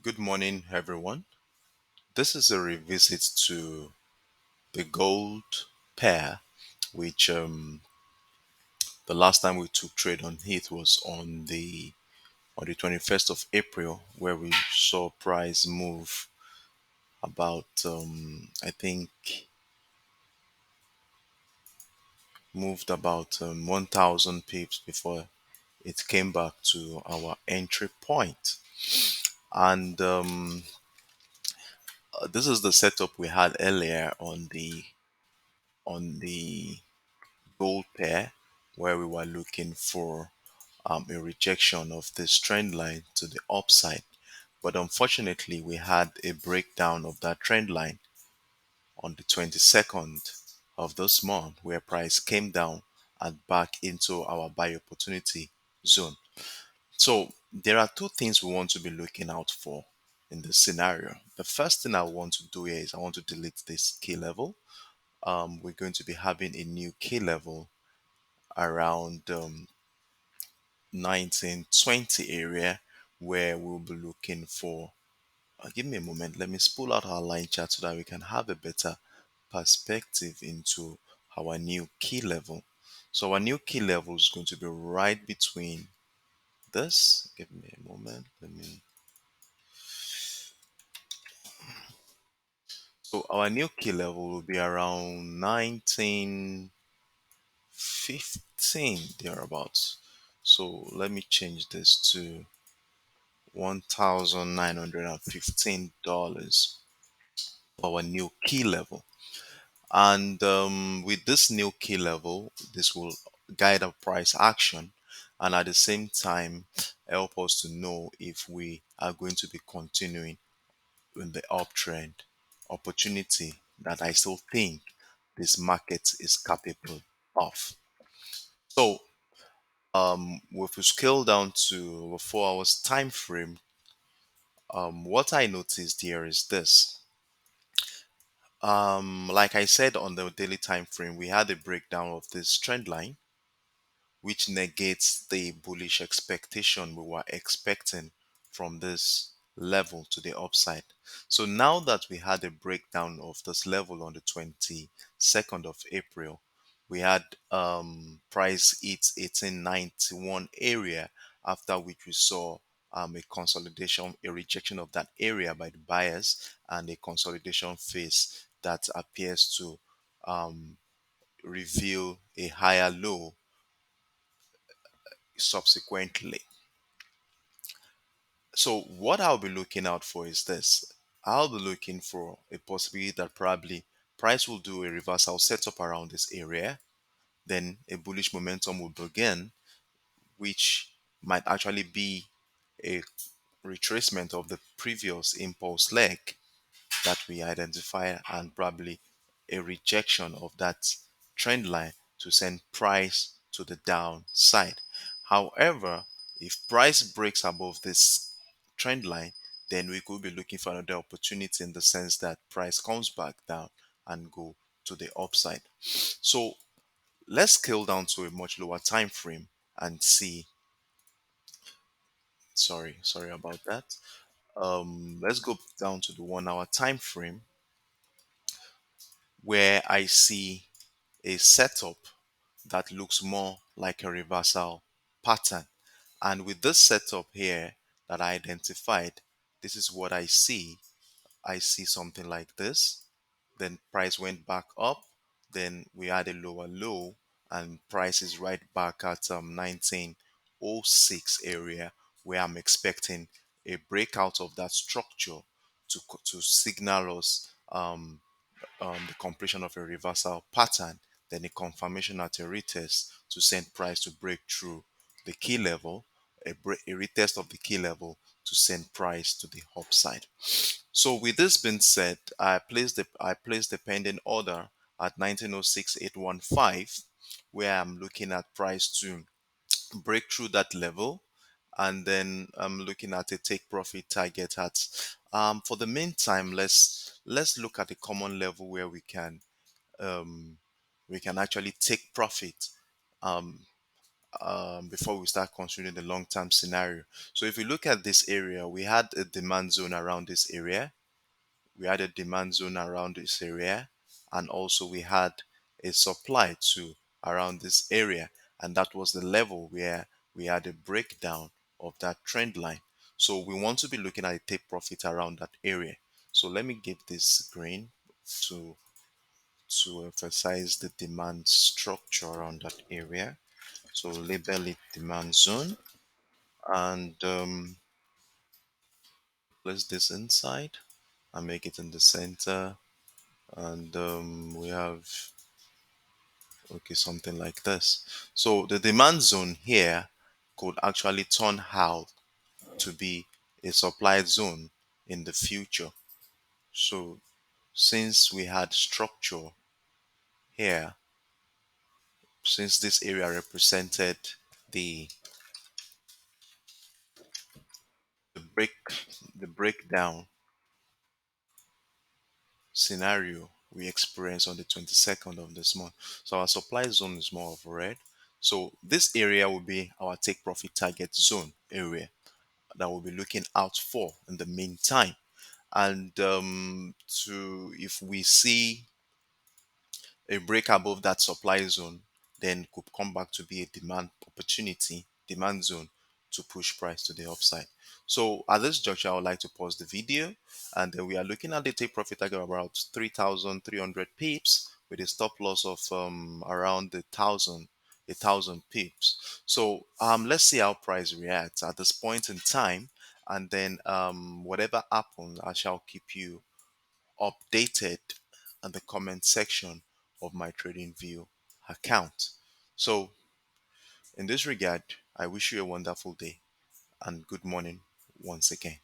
Good morning, everyone. This is a revisit to the gold pair, which the last time we took trade on it was on the 21st of April, where we saw price move about I think moved about 1,000 pips before it came back to our entry point. And this is the setup we had earlier on the gold pair, where we were looking for a rejection of this trend line to the upside. But unfortunately, we had a breakdown of that trend line on the 22nd of this month, where price came down and back into our buy opportunity zone. So there are two things we want to be looking out for in this scenario. The first thing I want to do here is I want to delete this key level. We're going to be having a new key level around 1920 area, where we'll be looking for give me a moment, let me spool out our line chart so that we can have a better perspective into our new key level. So our new key level is going to be right between this. Give me a moment, let me so our new key level will be around 1915 thereabouts. So let me change this to $1,915, our new key level. And with this new key level, this will guide our price action and at the same time help us to know if we are going to be continuing in the uptrend opportunity that I still think this market is capable of. So if we scale down to a 4 hours time frame, what I noticed here is this. Like I said, on the daily time frame, we had a breakdown of this trend line, which negates the bullish expectation we were expecting from this level to the upside. So now that we had a breakdown of this level on the 22nd of April, we had price hit 1891 area, after which we saw a consolidation, a rejection of that area by the buyers, and a consolidation phase that appears to um, reveal a higher low subsequently. So what I'll be looking out for is this. I'll be looking for a possibility that probably price will do a reversal setup around this area, then a bullish momentum will begin, which might actually be a retracement of the previous impulse leg that we identify, and probably a rejection of that trend line to send price to the downside. However, if price breaks above this trend line, then we could be looking for another opportunity in the sense that price comes back down and go to the upside. So let's scale down to a much lower time frame and see. Sorry about that. Let's go down to the 1 hour time frame, where I see a setup that looks more like a reversal pattern. And with this setup here that I identified, this is what I see. I see something like this. Then price went back up. Then we had a lower low, and price is right back at 1906 area, where I'm expecting a breakout of that structure to signal us the completion of a reversal pattern, then a confirmation at a retest to send price to break through the key level, a retest of the key level to send price to the upside. So with this being said, I placed the pending order at 1906,815, where I'm looking at price to break through that level, and then I'm looking at a take profit target at for the meantime, let's look at a common level where um we can actually take profit. um before we start considering the long-term scenario. So if we look at this area, we had a demand zone around this area. We had a demand zone around this area, and also we had a supply too around this area, and that was the level where we had a breakdown of that trend line. So we want to be looking at a take profit around that area. So let me give this green to emphasize the demand structure around that area. So label it demand zone, and place this inside and make it in the center. And we have, okay, something like this. So the demand zone here could actually turn out to be a supply zone in the future. So since we had structure here, since this area represented the the break the breakdown scenario we experienced on the 22nd of this month. So our supply zone is more of red. So this area will be our take profit target zone area that we'll be looking out for in the meantime. And to if we see a break above that supply zone, then could come back to be a demand opportunity, demand zone to push price to the upside. So at this juncture, I would like to pause the video, and then we are looking at the take profit target of about 3,300 pips with a stop loss of around a thousand pips. So let's see how price reacts at this point in time, and then whatever happens, I shall keep you updated in the comment section of my TradingView account. So, in this regard, I wish you a wonderful day and good morning once again.